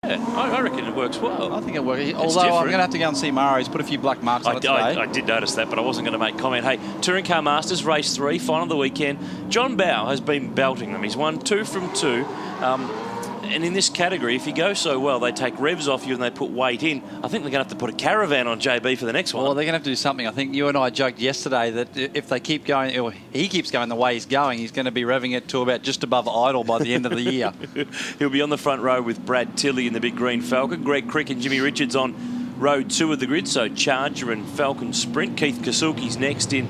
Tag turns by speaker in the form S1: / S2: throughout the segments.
S1: Yeah, I reckon it works well.
S2: I think it works. Although I'm going to have to go and see Murray. He's put a few black marks on it today.
S1: I did notice that, but I wasn't going to make comment. Hey, Touring Car Masters Race 3, final of the weekend. John Bowe has been belting them. He's won 2 from 2. And in this category, if you go so well, they take revs off you and they put weight in. I think they're going to have to put a caravan on JB for the next one.
S2: Well, they're going to have to do something. I think you and I joked yesterday that if they keep going, or he keeps going the way he's going, he's going to be revving it to about just above idle by the end of the year.
S1: He'll be on the front row with Brad Tilley in the big green Falcon. Greg Crick and Jimmy Richards on row 2 of the grid, so Charger and Falcon Sprint. Keith Kasuki's next in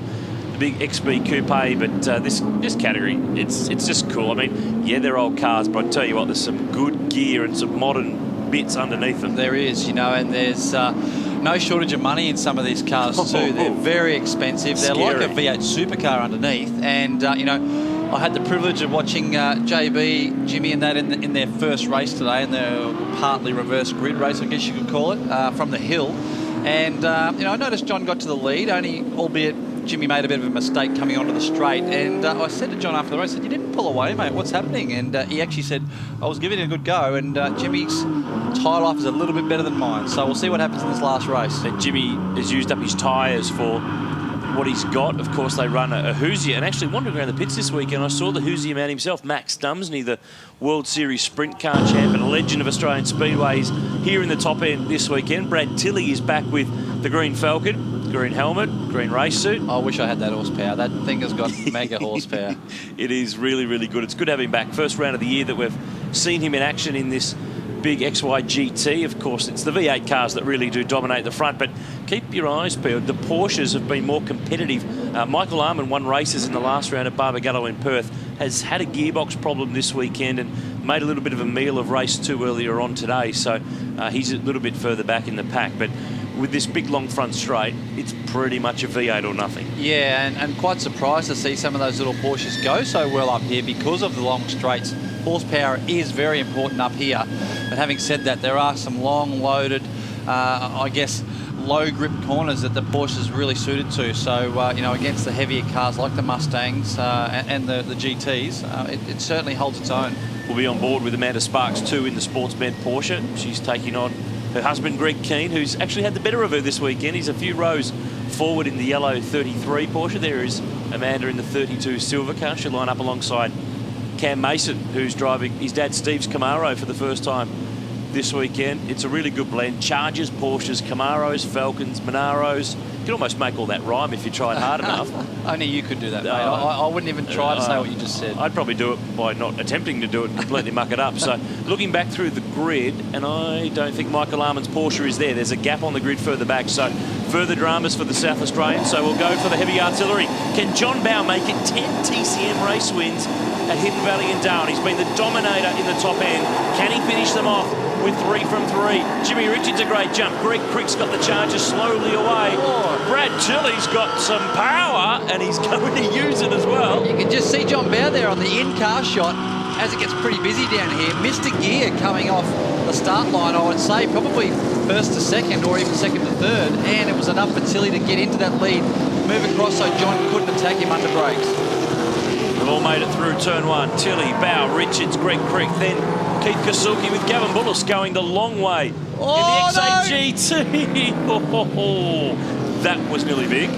S1: big XB coupe, but this category, it's just cool. I mean, yeah, they're old cars, but I tell you what, there's some good gear and some modern bits underneath them.
S2: There is, you know, and there's no shortage of money in some of these cars too. They're very expensive. They're
S1: Scary.
S2: like a V8 supercar underneath, and you know, I had the privilege of watching JB, Jimmy, and that in their first race today, in their partly reverse grid race, I guess you could call it, from the hill. And you know, I noticed John got to the lead, albeit Jimmy made a bit of a mistake coming onto the straight, and I said to John after the race, I said, "You didn't pull away, mate. What's happening?" And he actually said, "I was giving it a good go, and Jimmy's tyre life is a little bit better than mine, so we'll see what happens in this last race."
S1: And Jimmy has used up his tyres for what he's got. Of course, they run a Hoosier, and actually wandering around the pits this weekend, I saw the Hoosier man himself, Max Dumsney, the World Series Sprint Car champ and a legend of Australian Speedways, here in the top end this weekend. Brad Tilley is back with the green Falcon. Green helmet, green race suit.
S2: I wish I had that horsepower. That thing has got mega horsepower.
S1: It is really, really good. It's good to have him back. First round of the year that we've seen him in action in this big XY GT. Of course, it's the V8 cars that really do dominate the front, but keep your eyes peeled. The Porsches have been more competitive. Michael Arman won races in the last round at Barbagallo in Perth, has had a gearbox problem this weekend and made a little bit of a meal of race 2 earlier on today, so he's a little bit further back in the pack. But with this big long front straight, it's pretty much a V8 or nothing.
S2: Yeah, and quite surprised to see some of those little Porsches go so well up here because of the long straights. Horsepower is very important up here. But having said that, there are some long loaded, I guess, low grip corners that the Porsche is really suited to. So, you know, against the heavier cars like the Mustangs and the GTs, it certainly holds its own.
S1: We'll be on board with Amanda Sparks too in the Sportsmed Porsche. She's taking on her husband Greg Keane, who's actually had the better of her this weekend. He's a few rows forward in the yellow 33 Porsche. There is Amanda in the 32 silver car. She'll line up alongside Cam Mason, who's driving his dad Steve's Camaro for the first time this weekend. It's a really good blend. Chargers, Porsches, Camaros, Falcons, Monaros. You can almost make all that rhyme if you tried hard enough.
S2: Only you could do that, mate. I wouldn't even try to say what you just said.
S1: I'd probably do it by not attempting to do it and completely muck it up. So looking back through the grid, and I don't think Michael Arman's Porsche is there. There's a gap on the grid further back. So further dramas for the South Australians. So we'll go for the heavy artillery. Can John Bowe make it 10 TCM race wins at Hidden Valley and Darwin? He's been the dominator in the top end. Can he finish them off with 3 from 3? Jimmy Richards a great jump. Greg Crick's got the Charger slowly away. Brad Tilley's got some power and he's going to use it as well.
S2: You can just see John Bowe there on the in-car shot as it gets pretty busy down here. Missed a gear coming off the start line, I would say, probably first to second or even second to third, and it was enough for Tilley to get into that lead, move across so John couldn't attack him under brakes.
S1: They've all made it through turn 1. Tilley, Bowe, Richards, Greg Crick, then Keith Kasuki with Gavin Bullis going the long way in the X8 GT. That was nearly big.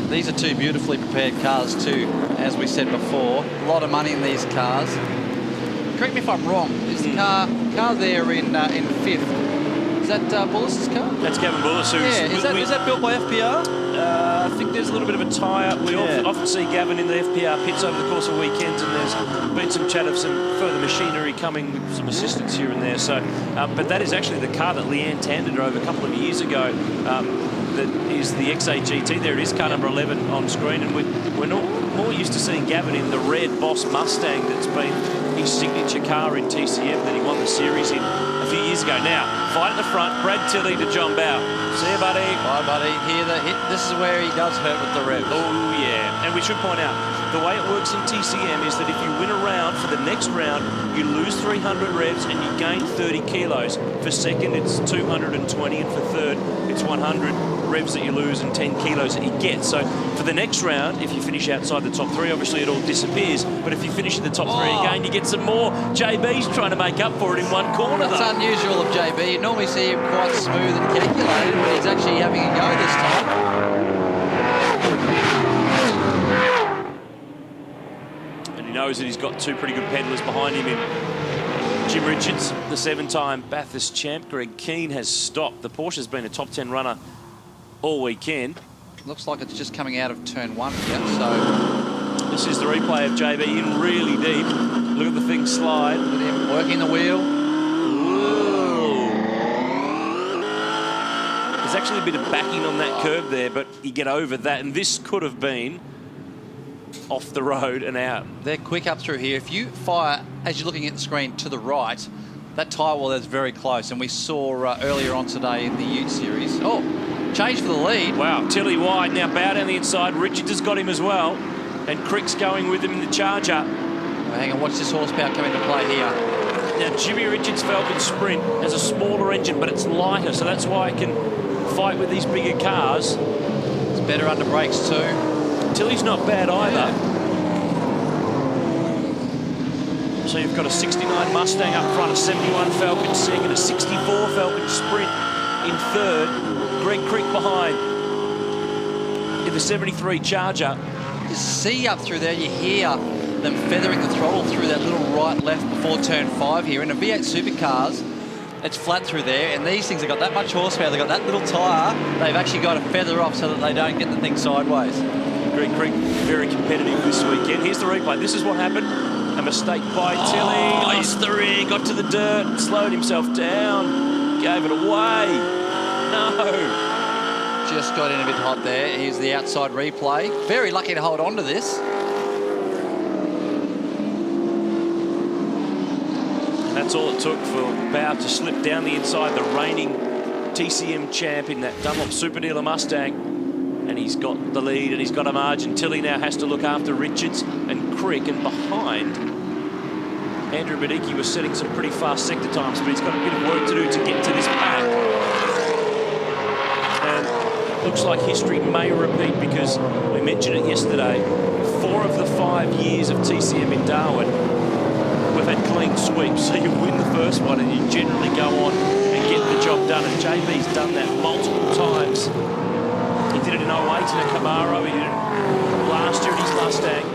S2: These are 2 beautifully prepared cars too, as we said before. A lot of money in these cars. Correct me if I'm wrong. Is the car there in 5th? Is that Bullis' car?
S1: That's Gavin Bullis.
S2: Is that built by FPR?
S1: I think there's a little bit of a tie-up. We often see Gavin in the FPR pits over the course of weekends, and there's been some chat of some further machinery coming with some assistance here and there. So, but that is actually the car that Leanne Tander drove a couple of years ago. That is the X8 GT. There it is, car number 11 on screen, and we're more used to seeing Gavin in the red Boss Mustang that's been his signature car in TCM that he won the series in a few years ago. Now, fight at the front, Brad Tilley to John Bowe. See you, buddy.
S2: Bye, buddy. Here, this is where he does hurt with the revs.
S1: Oh, yeah. And we should point out, the way it works in TCM is that if you win a round, for the next round, you lose 300 revs and you gain 30 kilos. For second, it's 220, and for third, it's 100 revs that you lose and 10 kilos that you get. So for the next round, if you finish outside the top 3, obviously it all disappears. But if you finish in the top 3 again, you get some more. JB's trying to make up for it in one corner,
S2: That's
S1: though.
S2: unusual of JB. You normally see him quite smooth and calculated, but he's actually having a go this time.
S1: And he knows that he's got two pretty good pedallers behind him in Jim Richards, the 7-time Bathurst champ. Greg Keane has stopped. The Porsche's been a top 10 runner all weekend.
S2: Looks like it's just coming out of turn 1 here, so...
S1: This is the replay of JB in really deep. Look at the thing slide.
S2: Look at him working the wheel.
S1: Ooh. There's actually a bit of backing on that curb there, but you get over that, and this could have been off the road and out.
S2: They're quick up through here. If you fire, as you're looking at the screen, to the right, that tyre wall is very close, and we saw earlier on today in the Ute Series. Oh, change for the lead.
S1: Wow, Tilly wide, now Bowe down the inside. Richards has got him as well, and Crick's going with him in the Charger.
S2: Oh, hang on, watch this horsepower come into play here.
S1: Now, Jimmy Richards' Falcon Sprint has a smaller engine, but it's lighter, so that's why it can fight with these bigger cars.
S2: It's better under brakes too.
S1: Tilly's not bad either. So you've got a 69 Mustang up front, a 71 Falcon second, a 64 Falcon Sprint in third, Greg Crick behind in the 73 Charger.
S2: You see up through there, you hear them feathering the throttle through that little right-left before turn 5 here. In a V8 Supercars, it's flat through there, and these things have got that much horsepower, they've got that little tyre, they've actually got to feather off so that they don't get the thing sideways.
S1: Greg Crick very competitive this weekend. Here's the replay. This is what happened. A mistake by Tilly. Lost the rear, got to the dirt, slowed himself down, gave it away. No.
S2: Just got in a bit hot there. Here's the outside replay. Very lucky to hold on to this.
S1: And that's all it took for Bowe to slip down the inside, the reigning TCM champ in that Dunlop Super Dealer Mustang. And he's got the lead and he's got a margin. Tilly now has to look after Richards and Crick, and behind Andrew Badicki was setting some pretty fast sector times, but he's got a bit of work to do to get to this pack. And looks like history may repeat, because we mentioned it yesterday, 4 of the 5 years of TCM in Darwin, we've had clean sweeps. So you win the first one and you generally go on and get the job done. And JB's done that multiple times. He did it in 08 in a Camaro, he did it last year in his Mustang.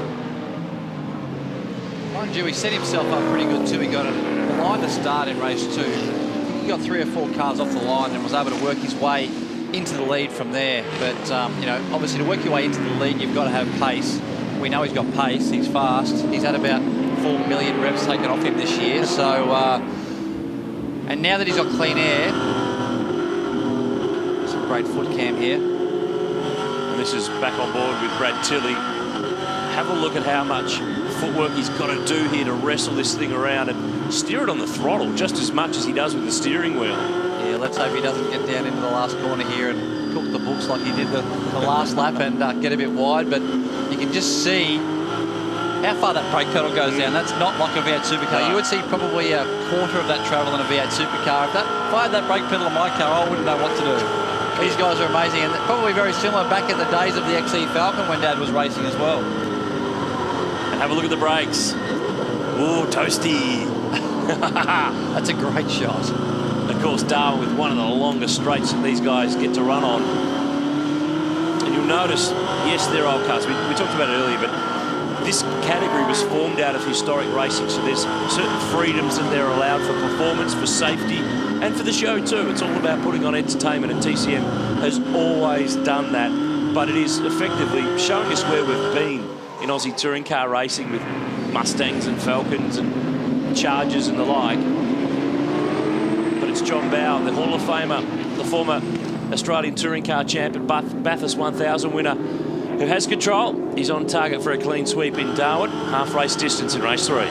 S2: Mind you, he set himself up pretty good too. He got a line to start in race 2. He got 3 or 4 cars off the line and was able to work his way into the lead from there. But, you know, obviously to work your way into the lead, you've got to have pace. We know he's got pace, he's fast. He's had about 4 million revs taken off him this year. So, and now that he's got clean air, some great foot cam here.
S1: And this is back on board with Brad Tilly. Have a look at how much footwork he's got to do here to wrestle this thing around and steer it on the throttle just as much as he does with the steering wheel.
S2: Yeah, let's hope he doesn't get down into the last corner here and cook the books like he did the last lap and get a bit wide. But you can just see how far that brake pedal goes down. That's not like a V8 Supercar. You would see probably a quarter of that travel in a V8 Supercar. If I had that brake pedal in my car, I wouldn't know what to do. These guys are amazing, and probably very similar back in the days of the XE Falcon when Dad was racing as well.
S1: And have a look at the brakes. Ooh, toasty.
S2: That's a great shot.
S1: Of course, Darwin with one of the longest straights that these guys get to run on. And you'll notice, yes, they're old cars. We talked about it earlier, but this category was formed out of historic racing, so there's certain freedoms that they're allowed for performance, for safety, and for the show too. It's all about putting on entertainment, and TCM has always done that. But it is effectively showing us where we've been in Aussie touring car racing with Mustangs and Falcons and Chargers and the like. But it's John Bowe, the Hall of Famer, the former Australian touring car champ and Bathurst 1000 winner, who has control. He's on target for a clean sweep in Darwin, half race distance in race 3.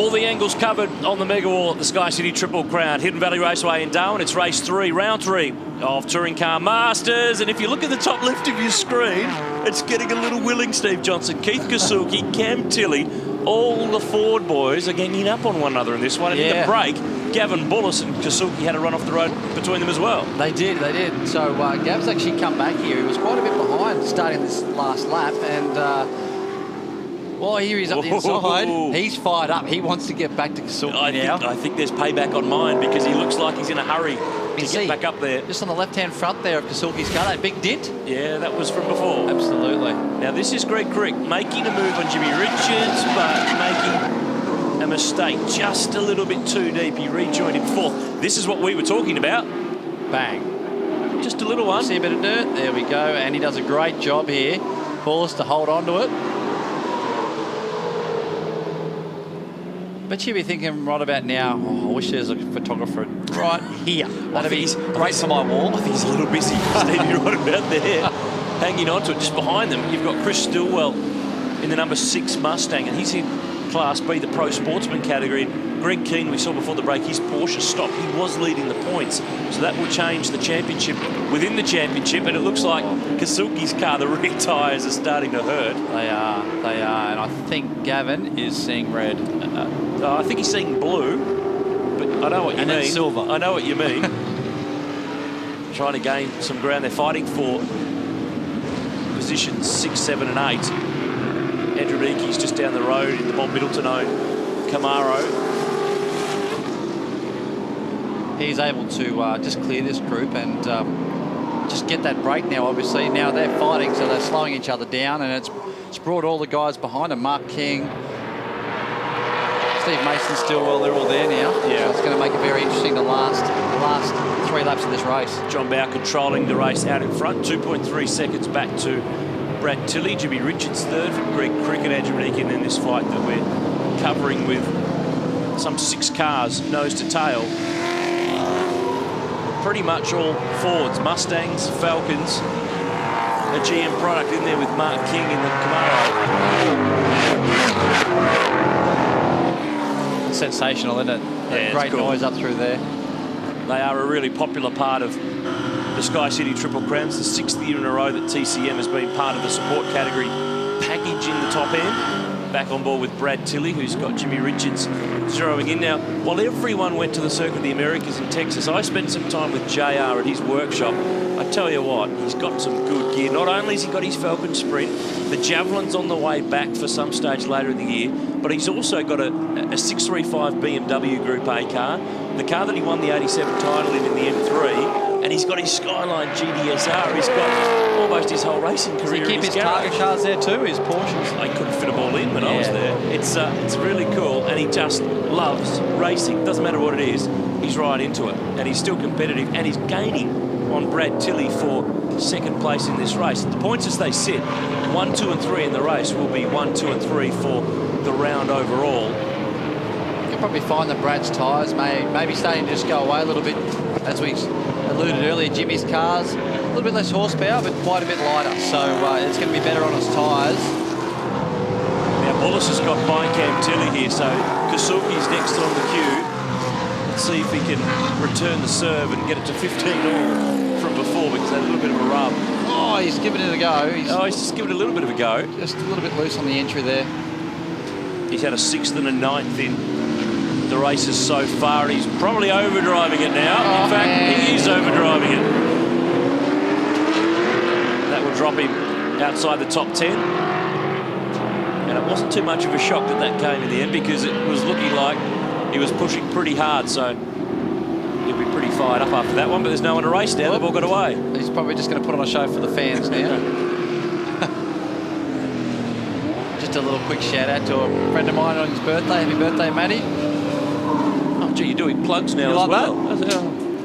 S1: All the angles covered on the mega wall at the Skycity Triple Crown. Hidden Valley Raceway in Darwin. It's race 3, round 3 of Touring Car Masters. And if you look at the top left of your screen, it's getting a little willing, Steve Johnson. Keith Kasuki, Cam Tilley, all the Ford boys are ganging up on one another in this one. And in the break, Gavin Bullis and Kasuki had to run off the road between them as well.
S2: They did. So Gav's actually come back here. He was quite a bit behind starting this last lap. And here he's up the inside. He's fired up. He wants to get back to Kasuki now.
S1: I think there's payback on mine because he looks like he's in a hurry to get back up there.
S2: Just on the left-hand front there of Kasuki's car, that big dent.
S1: Yeah, that was from before.
S2: Absolutely.
S1: Now, this is Greg Crick making a move on Jimmy Richards, but making a mistake just a little bit too deep. He rejoined in fourth. This is what we were talking about.
S2: Bang.
S1: Just a little one.
S2: See a bit of dirt. There we go. And he does a great job here. Bullis to hold on to it. But you'd be thinking right about now, I wish there's a photographer right here. That'd be great for my wall.
S1: I think he's a little busy, Steve. You're right about there. Hanging on to it. Just behind them, you've got Chris Stillwell in the number 6 Mustang, and he's in Class B, the Pro-Sportsman category. Greg Keane, we saw before the break, his Porsche stopped. He was leading the points, so that will change the championship within the championship, and it looks like Kasuki's car, the rear tyres are starting to hurt.
S2: They are, and I think Gavin is seeing red.
S1: I think he's seeing blue, but I know what you mean.
S2: And silver.
S1: I know what you mean. Trying to gain some ground. They're fighting for positions 6, 7 and 8. Andrew Meekie's just down the road in the Bob Middleton-owned Camaro.
S2: He's able to just clear this group and just get that break now, obviously. Now they're fighting, so they're slowing each other down, and it's brought all the guys behind him. Mark King, Steve Mason, Stillwell, they're all there now.
S1: Yeah.
S2: So it's going to make it very interesting the last 3 laps of this race.
S1: John Bowe controlling the race out in front. 2.3 seconds back to Brad Tilley. Jimmy Richards third for Greg Crick and Andrew Meekin in this fight that we're covering with some 6 cars nose to tail. Pretty much all Fords, Mustangs, Falcons, a GM product in there with Mark King in the Camaro.
S2: Sensational, isn't it?
S1: Yeah,
S2: great
S1: cool
S2: noise up through there.
S1: They are a really popular part of the Skycity Triple Crowns, the 6th year in a row that TCM has been part of the support category package in the top end. Back on board with Brad Tilley, who's got Jimmy Richards zeroing in. Now, while everyone went to the Circuit of the Americas in Texas, I spent some time with JR at his workshop. I tell you what, he's got some good gear. Not only has he got his Falcon Sprint, the Javelin's on the way back for some stage later in the year, but he's also got a 635 BMW Group A car, the car that he won the 87 title in the M3, and he's got his Skyline GDSR. He's got almost his whole racing career.
S2: Does he keep his target cars there too, his Porsches?
S1: I couldn't fit them all in when I was there. It's really cool, and he just loves racing. Doesn't matter what it is, he's right into it, and he's still competitive, and he's gaining on Brad Tilley for 2nd place in this race. The points as they sit, 1, 2 and 3 in the race will be 1, 2 and 3 for the round overall.
S2: You'll probably find that Brad's tyres maybe starting to just go away a little bit, as we alluded earlier. Jimmy's cars, a little bit less horsepower, but quite a bit lighter, so it's going to be better on his tyres.
S1: Now, Bullis has got behind Cam Tilley here, so Kasuki's next on the queue. Let's see if he can return the serve and get it to 15 all from before, because they had a little bit of a rub.
S2: Oh, he's giving it a go.
S1: He's just given it a little bit of a go.
S2: Just a little bit loose on the entry there.
S1: He's had a 6th and a 9th in the races so far, and he's probably overdriving it now. In fact, he is overdriving it. That will drop him outside the top 10. And it wasn't too much of a shock that came in the end, because it was looking like he was pushing pretty hard, so he'll be pretty fired up after that one, but there's no one to race now. They've all got away.
S2: He's probably just going to put on a show for the fans now. Just a little quick shout out to a friend of mine on his birthday. Happy birthday, Matty.
S1: Oh, gee, you're doing plugs now as well.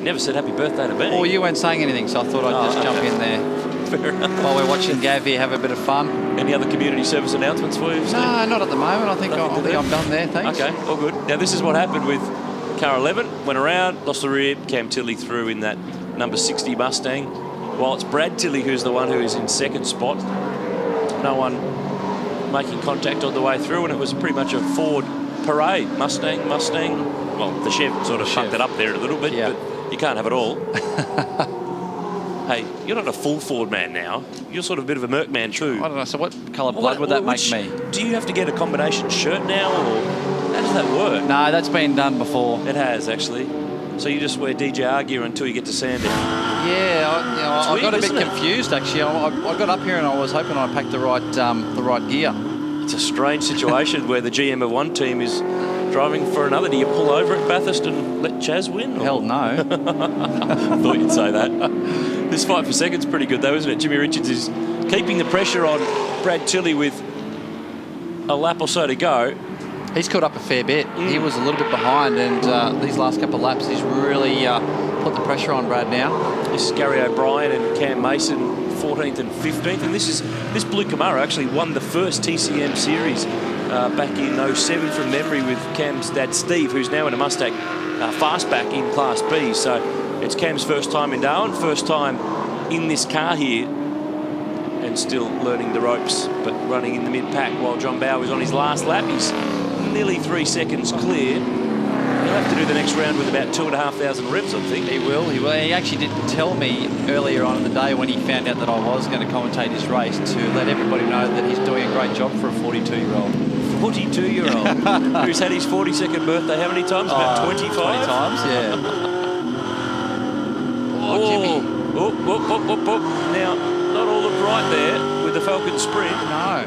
S1: Never said happy birthday to me.
S2: Well, you weren't saying anything, so I thought I'd just jump in there.
S1: Fair enough.
S2: While we're watching Gav here have a bit of fun.
S1: Any other community service announcements for you, Steve?
S2: No, not at the moment. I think I'm done there, thanks.
S1: Okay, all good. Now, this is what happened with car 11. Went around, lost the rear, Cam Tilley through in that number 60 Mustang. While it's Brad Tilley who's the one who is in 2nd spot. No one making contact on the way through, and it was pretty much a Ford parade. Mustang. Well, the Chev sort of fucked it up there a little bit, but you can't have it all. Hey, you're not a full Ford man now. You're sort of a bit of a Merc man too.
S2: I don't know. So what colour blood would that make me?
S1: Do you have to get a combination shirt now, or how does that work?
S2: No, that's been done before.
S1: It has, actually. So you just wear DJR gear until you get to Sandy?
S2: Yeah, I got a bit confused, actually. I got up here and I was hoping I packed the right gear.
S1: It's a strange situation where the GM of one team is driving for another. Do you pull over at Bathurst and let Chaz win?
S2: Hell no.
S1: Thought you'd say that. This fight for second's pretty good though, isn't it? Jimmy Richards is keeping the pressure on Brad Tilley with a lap or so to go.
S2: He's caught up a fair bit. He was a little bit behind, and these last couple of laps, he's really put the pressure on Brad now.
S1: This is Gary O'Brien and Cam Mason, 14th and 15th, and this Blue Camaro actually won the first TCM series back in 07 from memory with Cam's dad Steve, who's now in a Mustang fastback in Class B. So it's Cam's first time in Darwin, first time in this car here, and still learning the ropes, but running in the mid-pack while John Bowe is on his last lap. He's nearly 3 seconds clear. He'll have to do the next round with about 2,500 reps, I think.
S2: He will. He actually did tell me earlier on in the day when he found out that I was going to commentate his race to let everybody know that he's doing a great job for a 42-year-old.
S1: 42-year-old who's had his 42nd birthday how many times? About 25?
S2: 20 times, yeah.
S1: Jimmy. Now, not all look right there with the Falcon Sprint.
S2: No.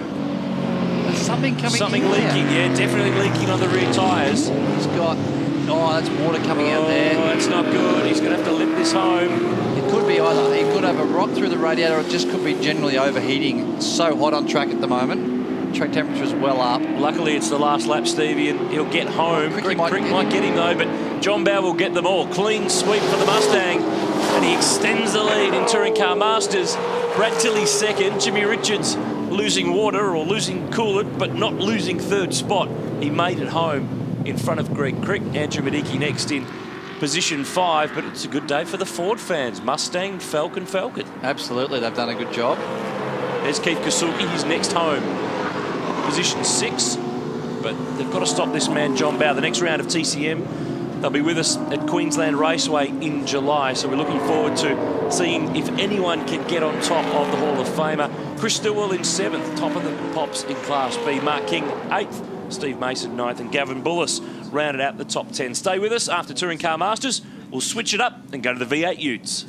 S2: There's something coming
S1: Something
S2: in
S1: leaking,
S2: there.
S1: yeah, definitely leaking on the rear tyres.
S2: He's got, that's water coming out there.
S1: That's not good. He's going to have to limp this home.
S2: It could be either, he could have a rock through the radiator, or it just could be generally overheating. It's so hot on track at the moment. Track temperature is well up.
S1: Luckily, it's the last lap, Stevie, and he'll get home. Crick might get him, though, but John Bowe will get them all. Clean sweep for the Mustang, and he extends the lead in Touring Car Masters. Brad Tilley's second, Jimmy Richards losing water or losing coolant, but not losing third spot. He made it home in front of Greg Crick. Andrew Medicki next in position 5, but it's a good day for the Ford fans. Mustang, Falcon.
S2: Absolutely, they've done a good job.
S1: There's Keith Kasuki, he's next home. Position 6, but they've got to stop this man, John Bowe. The next round of TCM, they'll be with us at Queensland Raceway in July, so we're looking forward to seeing if anyone can get on top of the Hall of Famer. Chris Stillwell in 7th, top of the pops in Class B. Mark King 8th, Steve Mason 9th, and Gavin Bullis rounded out the top 10. Stay with us after Touring Car Masters. We'll switch it up and go to the V8 Utes.